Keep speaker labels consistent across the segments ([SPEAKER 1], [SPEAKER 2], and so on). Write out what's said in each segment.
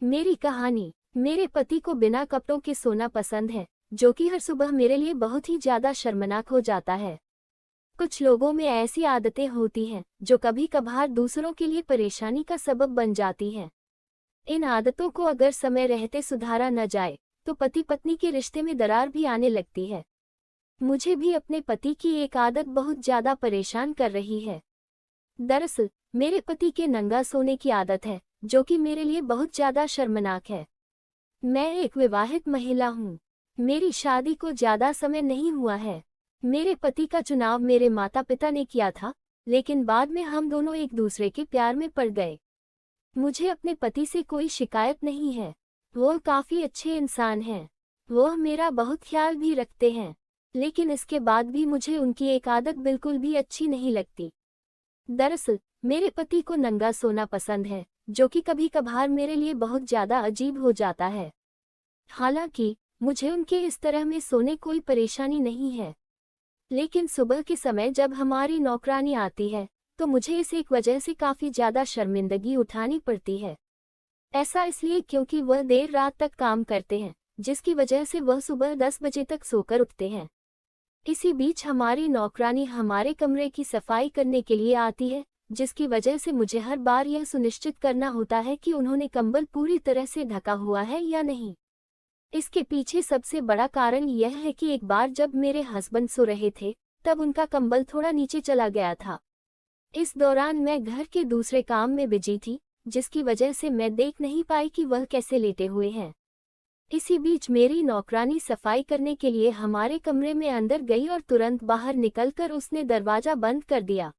[SPEAKER 1] मेरी कहानी। मेरे पति को बिना कपड़ों के सोना पसंद है, जो कि हर सुबह मेरे लिए बहुत ही ज्यादा शर्मनाक हो जाता है। कुछ लोगों में ऐसी आदतें होती हैं जो कभी कभार दूसरों के लिए परेशानी का सबब बन जाती हैं। इन आदतों को अगर समय रहते सुधारा न जाए तो पति पत्नी के रिश्ते में दरार भी आने लगती है। मुझे भी अपने पति की एक आदत बहुत ज्यादा परेशान कर रही है। दरअसल मेरे पति के नंगा सोने की आदत है, जो कि मेरे लिए बहुत ज्यादा शर्मनाक है। मैं एक विवाहित महिला हूँ। मेरी शादी को ज्यादा समय नहीं हुआ है। मेरे पति का चुनाव मेरे माता पिता ने किया था, लेकिन बाद में हम दोनों एक दूसरे के प्यार में पड़ गए। मुझे अपने पति से कोई शिकायत नहीं है। वो काफी अच्छे इंसान हैं। वो मेरा बहुत ख्याल भी रखते हैं, लेकिन इसके बाद भी मुझे उनकी एक आदत बिल्कुल भी अच्छी नहीं लगती। दरअसल मेरे पति को नंगा सोना पसंद है, जो कि कभी कभार मेरे लिए बहुत ज्यादा अजीब हो जाता है। हालांकि मुझे उनके इस तरह में सोने कोई परेशानी नहीं है, लेकिन सुबह के समय जब हमारी नौकरानी आती है तो मुझे इस एक वजह से काफी ज्यादा शर्मिंदगी उठानी पड़ती है। ऐसा इसलिए क्योंकि वह देर रात तक काम करते हैं, जिसकी वजह से वह सुबह 10 बजे तक सोकर उठते हैं। इसी बीच हमारी नौकरानी हमारे कमरे की सफाई करने के लिए आती है, जिसकी वजह से मुझे हर बार यह सुनिश्चित करना होता है कि उन्होंने कंबल पूरी तरह से ढका हुआ है या नहीं। इसके पीछे सबसे बड़ा कारण यह है कि एक बार जब मेरे हस्बैंड सो रहे थे, तब उनका कंबल थोड़ा नीचे चला गया था। इस दौरान मैं घर के दूसरे काम में बिजी थी, जिसकी वजह से मैं देख नहीं पाई कि वह कैसे लेटे हुए हैं। इसी बीच मेरी नौकरानी सफाई करने के लिए हमारे कमरे में अंदर गई और तुरंत बाहर निकलकर उसने दरवाजा बंद कर दिया।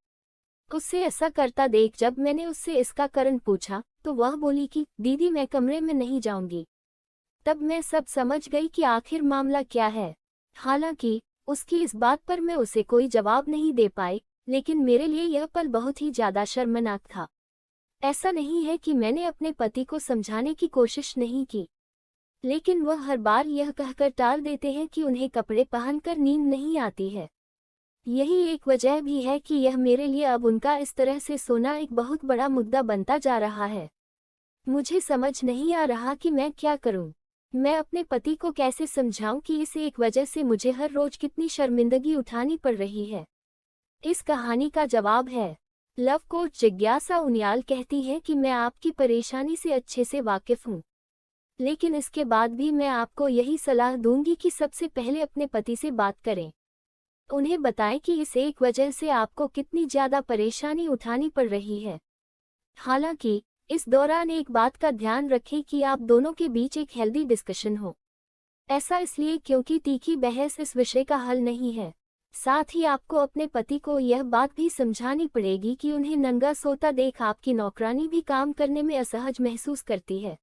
[SPEAKER 1] उससे ऐसा करता देख जब मैंने उससे इसका कारण पूछा तो वह बोली कि दीदी मैं कमरे में नहीं जाऊंगी। तब मैं सब समझ गई कि आखिर मामला क्या है। हालांकि उसकी इस बात पर मैं उसे कोई जवाब नहीं दे पाई, लेकिन मेरे लिए यह पल बहुत ही ज्यादा शर्मनाक था। ऐसा नहीं है कि मैंने अपने पति को समझाने की कोशिश नहीं की, लेकिन वह हर बार यह कहकर टाल देते हैं कि उन्हें कपड़े पहनकर नींद नहीं आती है। यही एक वजह भी है कि यह मेरे लिए अब उनका इस तरह से सोना एक बहुत बड़ा मुद्दा बनता जा रहा है। मुझे समझ नहीं आ रहा कि मैं क्या करूं। मैं अपने पति को कैसे समझाऊं कि इस एक वजह से मुझे हर रोज कितनी शर्मिंदगी उठानी पड़ रही है। इस कहानी का जवाब है। लव कोच जिज्ञासा उनियाल कहती है कि मैं आपकी परेशानी से अच्छे से वाकिफ हूँ, लेकिन इसके बाद भी मैं आपको यही सलाह दूंगी कि सबसे पहले अपने पति से बात करें। उन्हें बताएं कि इस एक वजह से आपको कितनी ज्यादा परेशानी उठानी पड़ रही है। हालांकि इस दौरान एक बात का ध्यान रखें कि आप दोनों के बीच एक हेल्दी डिस्कशन हो। ऐसा इसलिए क्योंकि तीखी बहस इस विषय का हल नहीं है। साथ ही आपको अपने पति को यह बात भी समझानी पड़ेगी कि उन्हें नंगा सोता देख आपकी नौकरानी भी काम करने में असहज महसूस करती है।